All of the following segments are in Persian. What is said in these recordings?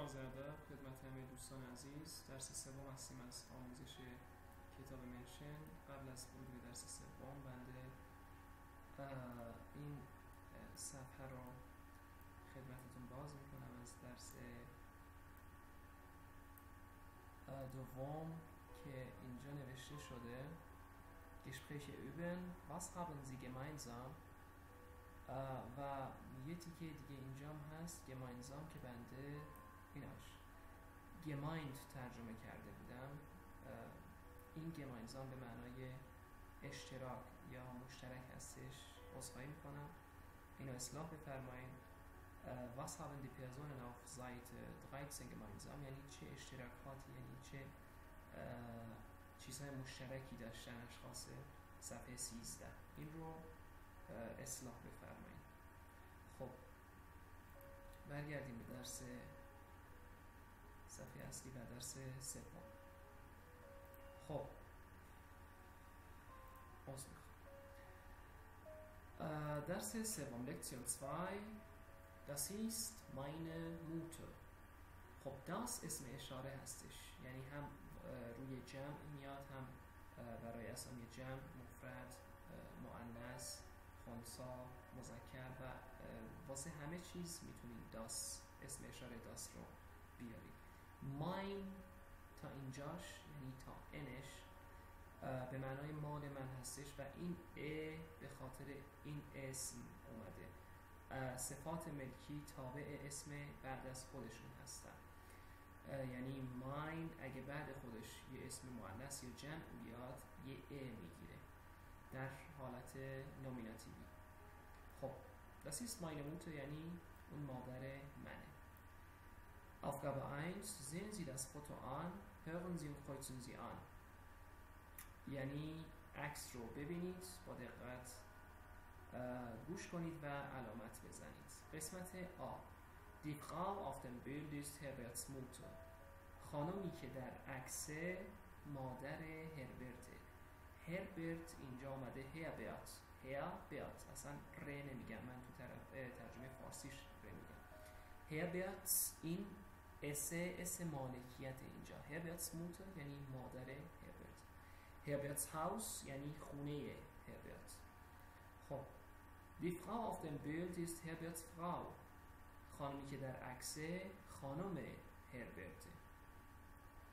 عرض ادب خدمت همه دوستان عزیز. درس سوم هستیم از آموزش کتاب منشن. قبل از ورود به درس سوم بنده این صفحه رو خدمتتون باز میکنم از درس دوم که اینجا نوشته شده Gespräche üben, was haben Sie gemeinsam؟ و یه تیکه دیگه اینجام هست gemeinsam که بنده ایناش gemeint ترجمه کرده بودم. این gemeinsam به معنای اشتراک یا مشترک هستش. عذرخواهی میکنم، اینو اصلاح بفرمایید. was haben die Personen auf Seite 13 gemeinsam؟ یعنی چه اشتراکاتی، یعنی چه چیزهای مشترکی داشتن اشخاص صفحه 13. این رو اصلاح بفرمایید. خب برگردیم به درس صفحه اصلی و درس سوم. خب درس سوم Lektion 2 Das ist meine Mutter. خب das اسم اشاره هستش، یعنی هم روی جمع میاد، هم برای اسامی جمع، مفرد، مؤنث، خنثی، مذکر و واسه همه چیز میتونید das اسم اشاره das رو بیارید. Mein تا اینجاش یعنی تا انش به معنای مال من هستش و این به خاطر این اسم اومده. صفات ملکی تابع اسم بعد از خودشون هستن، یعنی ماین اگه بعد خودش یه اسم مؤنث یا جمع بیاد یه میگیره در حالت نومیناتیوی. خب das ist meine Mutter یعنی اون مادر منه. Aufgabe 1 sehen Sie das Foto an, hören Sie und kreuzen Sie an. یعنی عکس رو ببینید، با دقت گوش کنید و علامت بزنید. قسمت آ Die Frau auf dem Bild ist Herberts Mutter. خانمی که در عکس مادر هربرته. هربرت اینجا آمده هربرت. هربرت اصلا ر نمیگم، من تو ترجمه فارسیش ر میگم. هربرت این اسم مالکیت اینجا. هربرتس موتر یعنی مادر هربرت. هربرتس هاوس یعنی خونه هربرت. خب Die Frau auf dem Bild ist Herberts Frau. خانمی که در عکس خانم هربرته.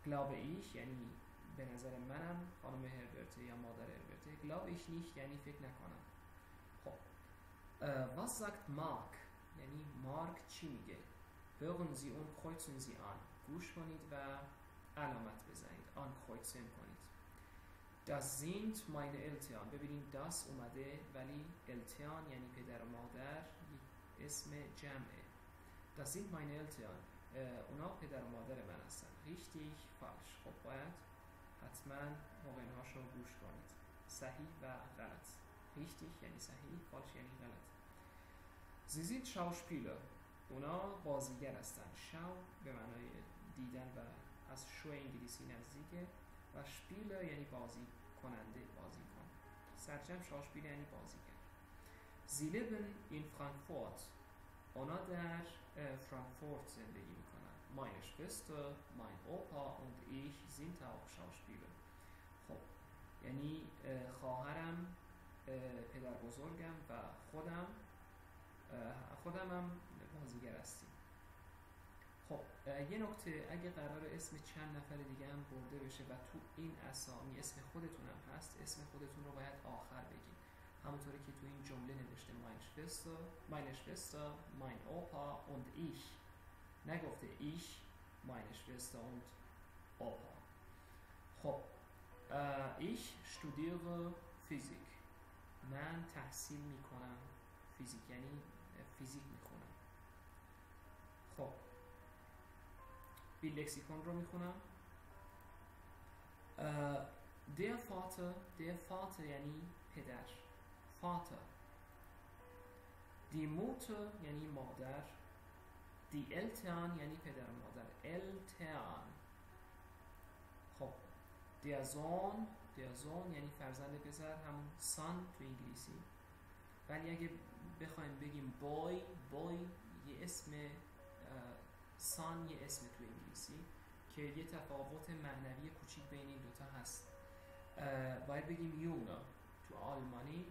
Glaube ich یعنی به نظر منم خانم هربرته یا مادر هربرته. Glaube ich nicht یعنی فکر نکنم. خب was sagt Mark یعنی مارک چی میگه؟ Hören Sie und kreuzen Sie an. گوش کنید و علامت بزنید. Ankreuzen کنید. Das sind meine Eltern. ببینید das اومده ولی Eltern یعنی پدر و مادر اسم جمعه. Das sind meine Eltern. اونا پدر و مادر من هستن. Richtig, falsch. خب باید حتما موقعینهاش رو گوش کنید. صحیح و غلط. Richtig یعنی صحیح، falsch یعنی غلط. Sie sind Schauspieler. اونا بازیگر هستن. Schau به معنای دیدن و از شو انگلیسی نزدیکه و شپیلر یعنی بازی کننده، بازی کن. سرجم شاشپیلر یعنی بازیگر. Sie leben in Frankfurt. اونا در فرانکفورت زندگی میکنن. Meine Schwester, mein Opa und ich sind auch Schauspieler. خب یعنی خواهرم، پدر بزرگم و خودم هم بازیگر هستیم. خب یه نکته، اگه قرار اسم چند نفر دیگه هم برده بشه و تو این اسامی اسم خودتون هم هست، اسم خودتون رو باید آخر بگید، همونطوری که تو این جمله نوشته meine Schwester, mein Opa und ich. نگفته ich, meine Schwester und Opa. خب ich studiere Physik. من تحصیل میکنم فیزیک، یعنی فیزیک میخونم. خب بیل لکسیکون رو میخونم. Der Vater یعنی پدر. Vater. Die Mutter یعنی مادر. Die Eltern یعنی پدر و مادر. Eltern. خب der Sohn یعنی فرزند پسر، همون son تو انگلیسی. ولی اگه بخوایم بگیم boy یه اسم سان یه اسم تو انگلیسی که یه تفاوت معنوی کوچیک بین این دوتا هست. باید بگیم یونگا. تو آلمانی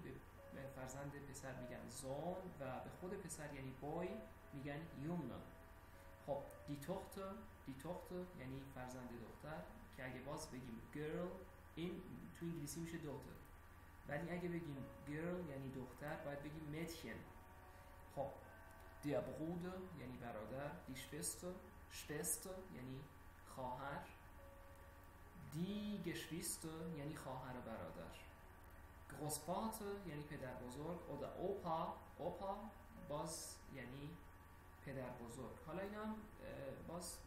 به فرزند پسر میگن زون و به خود پسر یعنی بوی میگن یونگا. خب دی توchter یعنی فرزند دختر، که اگه باز بگیم girl این تو انگلیسی میشه daughter، ولی اگه بگیم girl یعنی دختر باید بگیم mädchen. خب der Bruder یعنی برادر، die Schwester یعنی خواهر، die Geschwister یعنی خواهر و برادر، Großvater یعنی پدر بزرگ، oder Opa باز یعنی پدر بزرگ. حالا اینا هم باز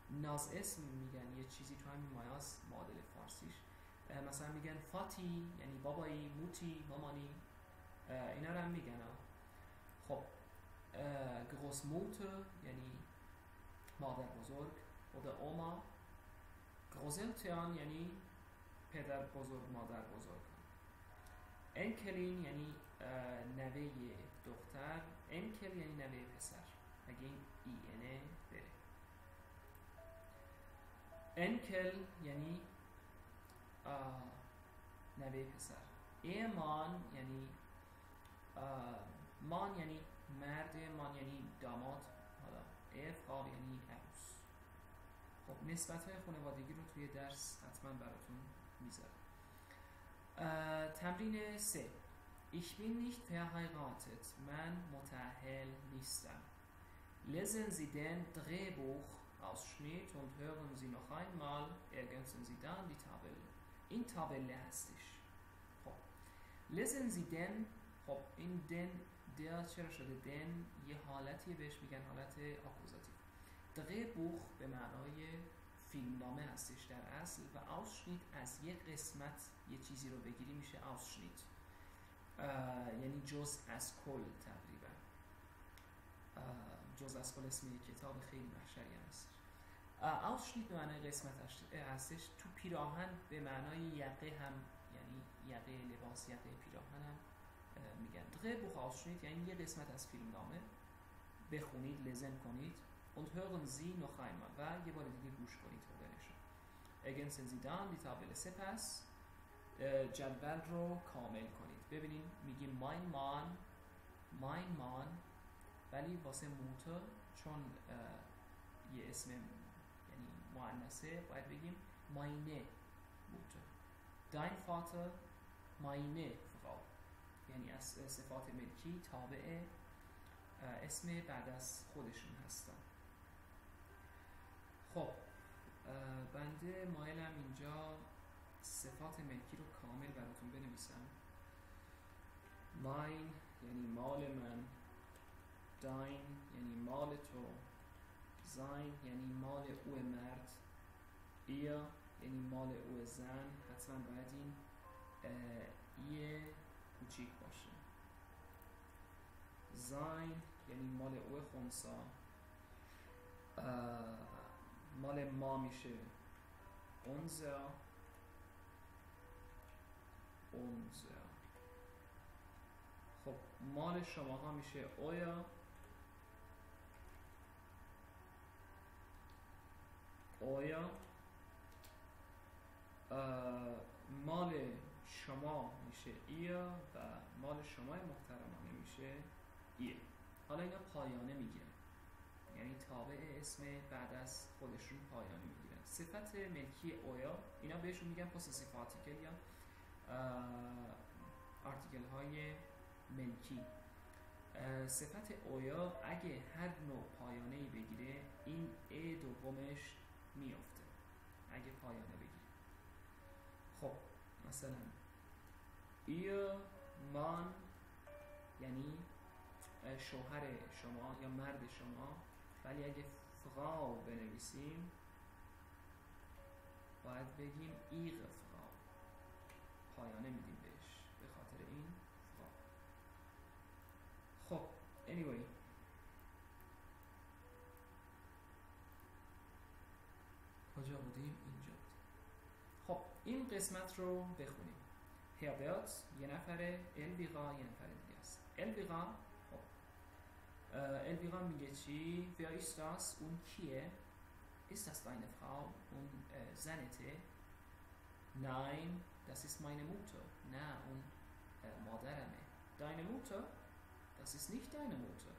ناز اسم میگن، یه چیزی تو همین مایاس معادل فارسیش. مثلا میگن فاتی یعنی بابایی، موتی مامانی، اینا رو هم میگن. خب Großmutter یعنی مادر بزرگ، oder Oma. Großeltern یعنی پدر بزرگ مادر بزرگ. انکلین یعنی نوه دختر، انکل یعنی نوه پسر اگه این ای اینه بره. انکل یعنی نوه پسر. ایمان یعنی مان یعنی مرد، مان یعنی داماد، حالا افقاب یعنی عروس. خب نسبت‌های خانوادگی رو توی درس حتما براتون میذارم. تمرین 3. Ich bin nicht verheiratet. من متأهل نیستم. Lesen Sie den Drehbuchausschnitt und hören Sie noch einmal. Ergänzen Sie dann die Tabelle. این تابله هستش. خب Lesen Sie den. خب این den در چرا شده؟ den یه حالتی بهش میگن حالت آکوزاتیو. Drehbuch به معنای فیلمنامه هستش در اصل، و Ausschnitt از یه قسمت یه چیزی رو بگیری میشه Ausschnitt، یعنی جزء از کل تقریبا. جزء از کل اسم یک کتاب خیلی محشری هست. Ausschnitt به معنای قسمت هستش. تو پیراهن به معنای یقه هم، یعنی یقه لباس، یقه پیراهن هم میگن. Drehbuch Ausschnitt یعنی یه قسمت از فیلمنامه بخونید، لزن کنید. und hören Sie noch einmal و یه بار دیگه گوش کنید خوندنشو. ergänzen Sie dann die Tabelle. سپس جدول رو کامل کنید. ببینید میگیم mein Mann ولی واسه موتور چون یه اسم یعنی مؤنثه باید بگیم meine Mutter. dein Vater meine Frau یعنی از صفات ملکی تابع اسم بعد از خودشون هستن. خب بنده مایلم اینجا صفات ملکی رو کامل براتون بنویسم. mine یعنی مال من، dein یعنی مال تو، sein یعنی مال او مرد، ihr یعنی مال او زن. حتما باید این ای کوچیک باشه. sein یعنی مال او خنثی، مال ما میشه unser. خب مال شما ها میشه euer. مال شما میشه ihr و مال شما محترمانه میشه ihr. حالا اینا پایانه میگیرن، یعنی تابع اسم بعد از خودشون پایانه میگیرن. صفت ملکی اویا اینا بهشون میگن possessive article یا آرتیکل های ملکی. صفت اویا اگه هر نوع پایانه‌ای بگیره این ای دومش میافته اگه پایانه بگیره. خب مثلا ihr Mann یعنی شوهر شما یا مرد شما، ولی اگه فراو بنویسیم باید بگیم ihre Frau، پایانه میدیم بهش به خاطر این فراو. خب anyway کجا بودیم؟ اینجا بودیم. خب این قسمت رو بخونیم. هربرت یه نفره، الویرا یه نفر دیگه است. الویرا خب Elvira میگه چی؟ Wer ist das? اون کیه؟ Ist das deine Frau? اون زنته؟ Nein, das ist meine Mutter. نه اون مادرمه. Deine Mutter? Das ist nicht deine Mutter.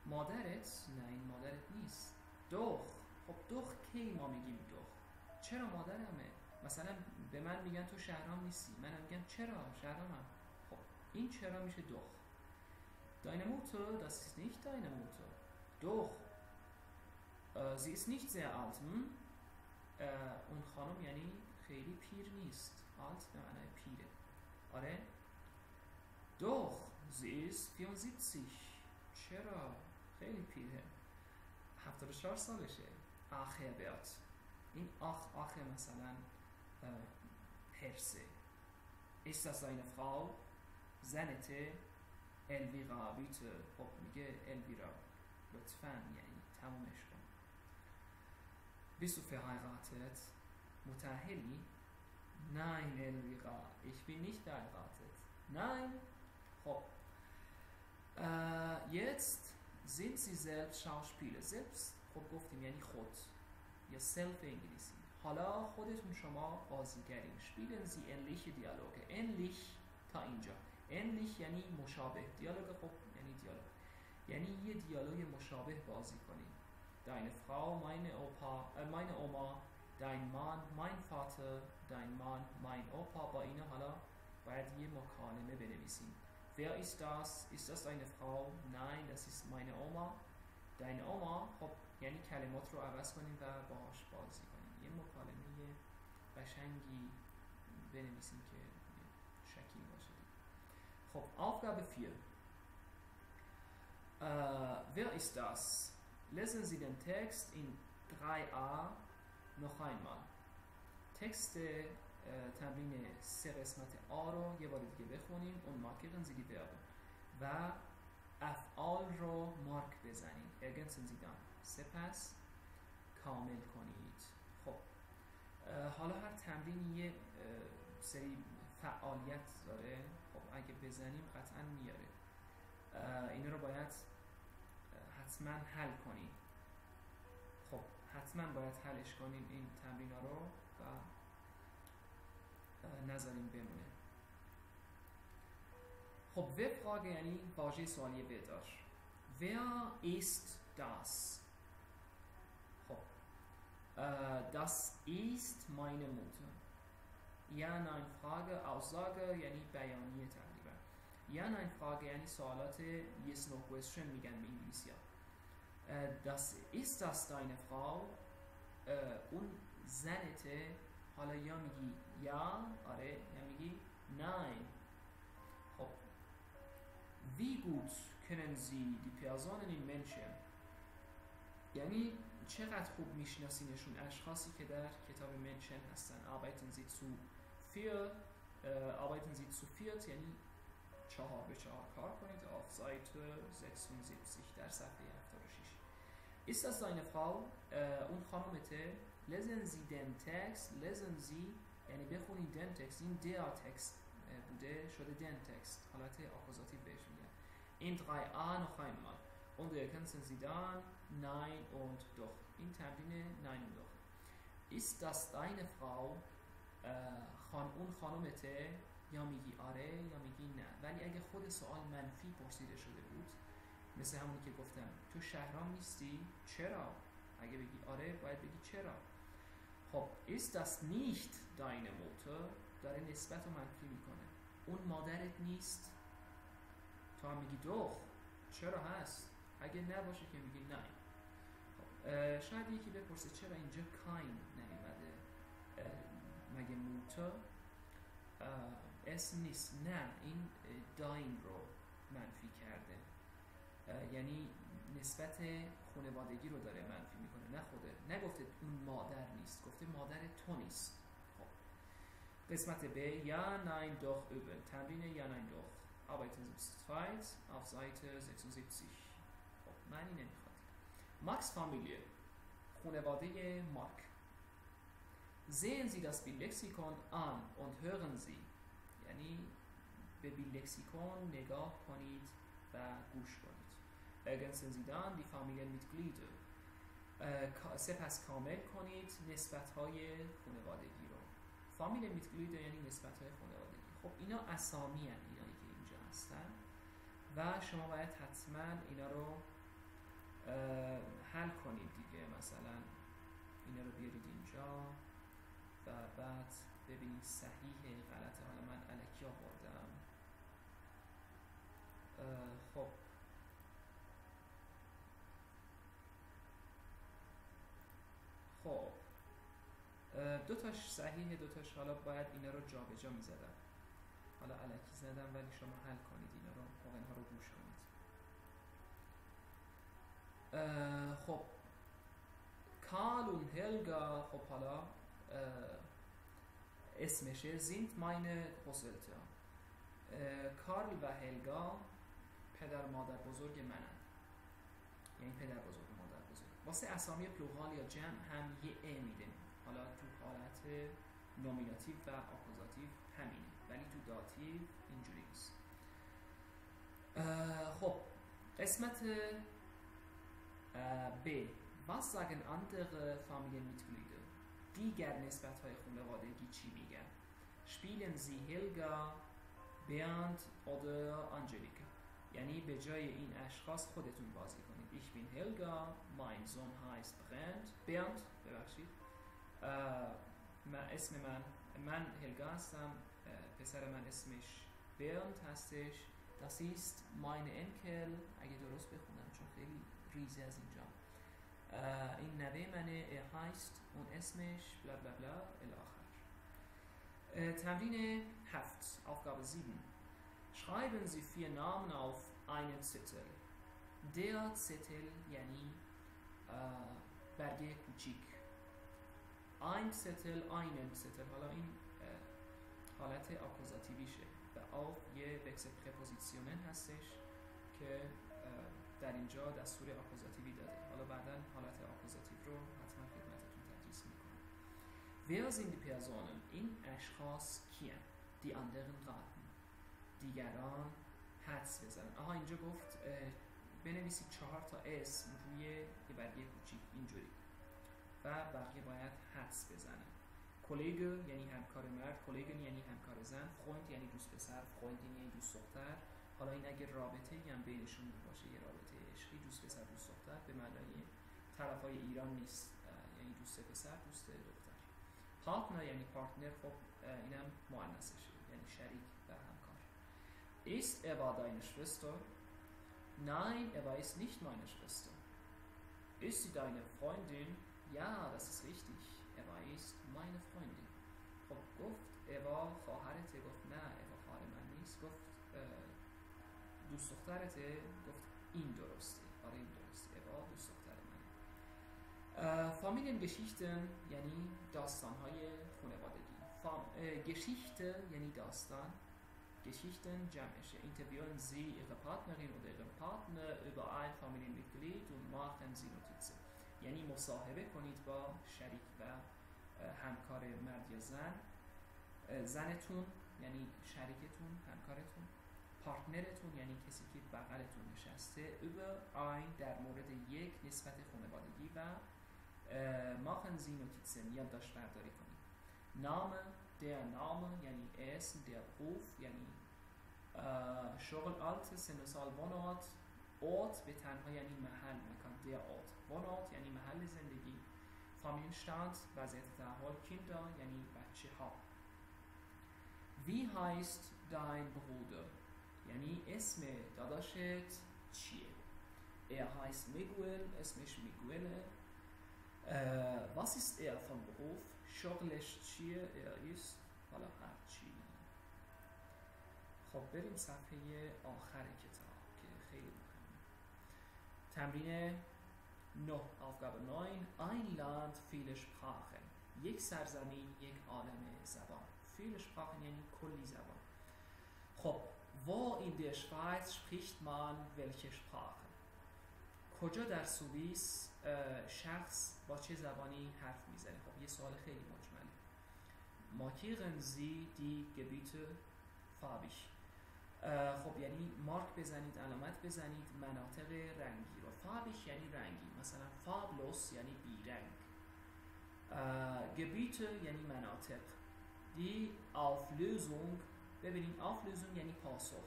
مادرت؟ نه این مادرت نیست. Doch. خب doch کی ما میگیم doch؟ چرا مادرمه؟ مثلا به من میگن تو شهرام نیستی، من میگم چرا شهرامم. خب این چرا میشه doch. Deine Mutter, das ist nicht deine Mutter. Doch. Sie ist nicht sehr alt. اون خانم یعنی خیلی پیر نیست. alt به معنای پیره. آره. Doch, sie ist 74. چرا؟ خیلی پیره. 74 سالشه. Ach Herbert. این آخ مثلا پرسه. Ist das deine Frau? زنته؟ الویرا بیته. خب میگه الویرا لطفاً یعنی تمومش کن. Bist du verheiratet? متأهلی؟ Nein, Elvira, ich bin nicht verheiratet. Nein. خب jetzt sind sie selbst Schauspieler. selbst خب گفتیم یعنی خود یا self انگلیسی. حالا خودتون شما بازیگرین. spielen sie ähnliche Dialoge. ähnlich تا اینجا. ähnlich یعنی مشابه. دیالوگ خب یعنی دیالوگ. یعنی یه دیالوگ مشابه بازی کنید. Deine Frau, meine Oma, dein Mann, mein Vater, dein Mann, mein Opa. با اینا حالا باید یه مکالمه بنویسیم. Wer ist das? Ist das deine Frau? Nein, das ist meine Oma. Deine Oma. خب یعنی کلمات رو عوض کنیم و باهاش بازی کنیم. یه مکالمه قشنگی بنویسیم که شکیل باشه. خب Aufgabe 4. Wer ist das? Lesen Sie den Text in 3a noch einmal. تکست تمرین 3 قسمت آ رو یه بار دیگه بخونیم. اون markieren Sie die Verben و افعال رو مارک بزنید. ergänzen Sie dann. سپس کامل کنید. خب حالا هر تمرین یه سری فعالیت داره. خب اگه بزنیم قطعا میاره. اینا رو باید حتما حل کنیم. خب حتما باید حلش کنیم این تمرینا رو و نذاریم بمونه. خب Wer-Frage یعنی واژه سوالی بدار. Wer ist das? خب Das ist meine Mutter. Ja, nein, Frage, Aussage یعنی بیانیه تقریبا. Ja, nein, Frage یعنی سوالات yes, no question میگن به انگلیسی ها. Das ist das deine Frau. اون زنته. حالا یا میگی یا آره یا میگی nein. خب wie gut kennen Sie die Personen in Menschen. یعنی چقدر خوب میشناسینشون اشخاصی که در کتاب منشن هستن. arbeiten Sie zu viert یعنی 4 به 4 کار کنید. auf Seite 76 در صفحه 76. Ist das deine Frau? اون خانمته. lesen Sie den Text. lesen Sie یعنی بخونید den Text. این der Text بوده شده den Text. حالت آکوزاتیو بهش میگن. in 3a noch einmal. und ergänzen Sie dann nein und doch. این تمرین nein und doch. Ist das deine Frau? اون خانمته. یا میگی آره یا میگی نه. ولی اگه خود سوال منفی پرسیده شده بود مثل همونی که گفتم تو شهرام نیستی؟ چرا؟ اگه بگی آره باید بگی چرا. خب ist das nicht deine Mutter داره نسبت رو منفی میکنه. اون مادرت نیست؟ تو هم میگی doch. چرا هست؟ اگه نباشه که میگی نه. خب شاید یکی بپرسه چرا اینجا kein نیومده؟ مگه موتر اسم نیست؟ نه این داین رو منفی کرده. یعنی نسبت خانوادگی رو داره منفی میکنه. نه خوده نگفته اون مادر نیست، گفته مادر تو نیست. خب قسمت ب یا nein doch üben. تمرین یا nein doch. arbeiten Sie zu zweit auf Seite 76. خب معنی نمیخواد. Max Familie خانواده مارک. Sehen Sie das Bildlexikon an und hören Sie. یعنی به بیلکسیکون نگاه کنید و گوش کنید. ergänzen Sie dann die Familienmitglieder. سپس کامل کنید نسبت‌های خانوادگی رو. فامیلmitglieder یعنی نسبت‌های خانوادگی. خب اینا اسامی هستند، اینایی که اینجا هستن و شما باید حتما اینا رو حل کنید دیگه. مثلا اینا رو بیارید اینجا و بعد ببینید صحیحه غلطه. حالا من الکی آوردم. خب دو تاش صحیحه، دو تاش حالا باید اینا رو جا به جا می‌زدم. حالا الکی زدم ولی شما حل کنید اینا رو، اینها رو گوش کنید. خب کارل و هلگا، خب حالا اسمشه sind meine Großeltern. کارل و هلگا پدر مادر بزرگ منن، یعنی پدر بزرگ مادر بزرگ. واسه اسامی پلورال یا جمع هم یه ا میدیم. حالا تو حالت نومیناتیو و آکوزاتیو همینه، ولی تو داتیو اینجوری نیست. خب قسمت B. Was sagen andere Familienmitglieder? دیگر نسبت‌های خانوادگی چی میگن؟ Spielen Sie Helga, Bernd oder Angelika؟ یعنی به جای این اشخاص خودتون بازی کنید. Ich bin Helga, mein Sohn heißt Bernd. ببخشید. اسم من هلگا هستم، پسر من اسمش برند هستش. Das ist meine Enkel، اگه درست بخونم چون خیلی ریزه از اینجا. این نوه منه، er heißt، اون اسمش بلا بلا بلا الی آخر. تمرین 7 Aufgabe 7. Schreiben Sie 4 Namen auf einen Zettel. Der Zettel یعنی برگه کوچیک. ein Zettel einen Zettel، حالا این حالت آکوزاتیویشه و auf یه وکسل پرپوزیسیونن هستش که در اینجا دستور آکوزاتیوی داده. حالا بعداً حالت آکوزاتیو رو حتما خدمتتون تدریس میکنم. Wer sind die Personen؟ این اشخاص کیان؟ Die anderen raten، دیگران حدس بزنن. آها اینجا گفت بنویسید 4 تا اسم روی یه برگه کوچیک اینجوری و بقیه باید حدس بزنن. کلیگ یعنی همکار مرد، کلیگن یعنی همکار زن، فروند یعنی دوست پسر، فروندین یعنی دوست دختر. حالا این اگه رابطه هم بینشون باشه، یه رابطه عشقی، دوست پسر دوست دختر، به معنای طرفای ایران نیست، یعنی دوست پسر دوست دختر. پارتنر یعنی پارتنر، خب اینم مؤنثشه یعنی شریک و همکار. Ist Eva deine Schwester؟ Nein, Eva ist nicht meine Schwester. Ist sie deine Freundin؟ Ja, das ist richtig. Eva ist meine Freundin. خب گفت Eva خواهرته؟ گفت نه Eva خواهر من نیست. گفت دوست دخترته؟ گفت این درسته. آره این درسته. Eva دوست دختر منه. Familiengeschichten یعنی داستان‌های خانوادگی. Geschichte یعنی داستان. Geschichten جمعشه. Interviewen Sie Ihre Partnerin oder Ihren Partner über ein Familienmitglied und machen Sie Notizen. یعنی مصاحبه کنید با شریک و همکار مرد یا زن. زنتون یعنی شریکتون، همکارتون. پارتنرتون یعنی کسی که بغلتون نشسته. über ein در مورد یک نسبت خانوادگی و machen Sie Notizen یادداشت برداری کنید. Name der Name یعنی اسم، der Beruf یعنی شغل، Alter سن و سال، Wohnort Ort به تنها یعنی محل، مکان، der Ort. Wohnort یعنی محل زندگی. Familienstand وضعیت احوال. Kinder یعنی بچه ها. Wie heißt dein Bruder؟ یعنی اسم داداشت چیه؟ Er heißt Miguel، اسمش میگوئله. Was ist er von Beruf؟ شغلش چیه؟ Er ist، حالا هرچی. خب بریم صفحه آخر کتاب که خیلی مهمه. تمرین 9 Aufgabe 9 Ein Land viele Sprachen. یک سرزمین، یک عالم زبان. viele Sprachen یعنی کلی زبان. خب wo in der Schweiz spricht man welche Sprache؟ کجا در سوئیس شخص با چه زبانی حرف میزنه؟ خب یه سوال خیلی مجمله. Markieren Sie die Gebiete farbig. خب یعنی مارک بزنید، علامت بزنید مناطق رنگی رو. فاربیش یعنی رنگی، مثلا فاربلوس یعنی بیرنگ. گبیت یعنی مناطق. دی auflösung، ببینید auflösung یعنی پاسخ،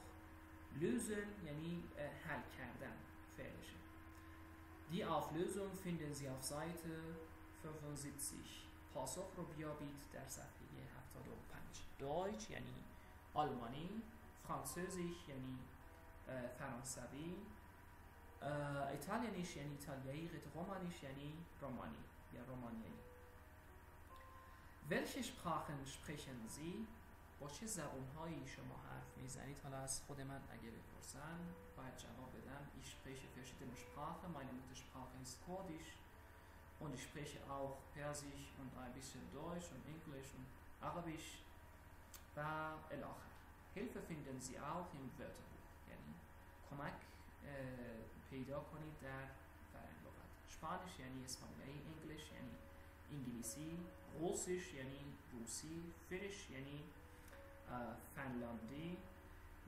lösen یعنی حل کردن فعلشه. Die Auflösung finden Sie auf Seite 75. پاسخ رو بیابید در صفحه 75. Deutsch یعنی آلمانی، فرانسوزیش یعنی فرانسوی، ایتالیانیش یعنی ایتالیایی، رومانیش یعنی رومانی یا رومانیایی. Welche Sprachen sprechen Sie؟ با چه زبان‌هایی شما حرف میزنید؟ حالا از خود من اگه بپرسن باید جواب بدم Ich spreche verschiedene Sprachen. Meine Muttersprache ist Kurdisch und ich spreche auch Persisch und ein bisschen Deutsch und Englisch und Arabisch و الاخر. Hilfe finden Sie auch im Wörterbuch، یعنی کمک پیدا کنید در فرهنگ لغت. Spanisch یعنی اسپانیایی، English یعنی انگلیسی، روسیش یعنی روسی، فریش یعنی فنلاندی،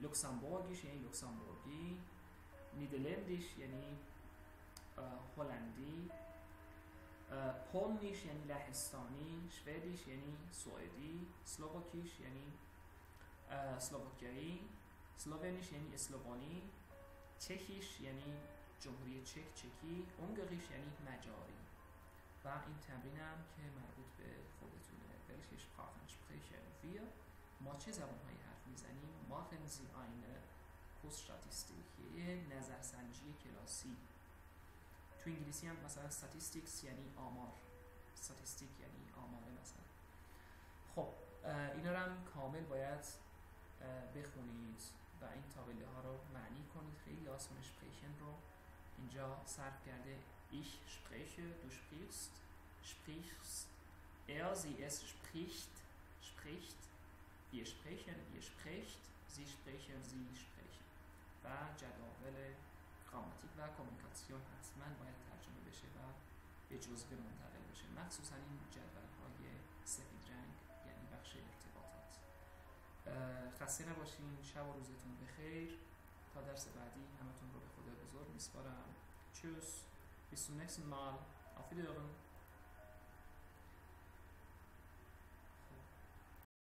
لوکسامبورگیش یعنی لوکسامبورگی، نیدرلندیش یعنی هلندی، پولنیش یعنی لهستانی، شوئدیش یعنی سوئدی، اسلوواکیش یعنی اسلوواکی، اسلوونیش یعنی اسلوونی، چکیش یعنی جمهوری چک چکی، هنگریش یعنی مجاری. و این تمرینم که مربوط به خودتونه. Welche Sprachen sprechen wir؟ ما چه زبان‌هایی حرف میزنیم؟ Machen Sie eine Kursstatistik، یه نظرسنجی کلاسی. تو انگلیسی هم مثلا statistics یعنی آمار، statistic یعنی آماره مثلا. خب اینا رو هم کامل باید بخونید و این تابله ها رو معنی کنید. خیلی آسان sprechen رو اینجا صرف کرده. Ich spreche، du sprichst، sprichst، er، sie، es spricht، spricht، wir sprechen، ihr sprecht، sie sprechen، sie sprechen. و جداول گراماتیک و کمیونیکاسیون حتما باید ترجمه بشه و به جزوه منتقل بشه، مخصوصا این جدول های سفید رنگ یعنی بخش ارتباطات. خسته نباشین، شب و روزتون بخیر. تا درس بعدی همتون رو به خدای بزرگ میسپارم. Tschüss. Bis zum nächsten Mal. Auf Wiedersehen.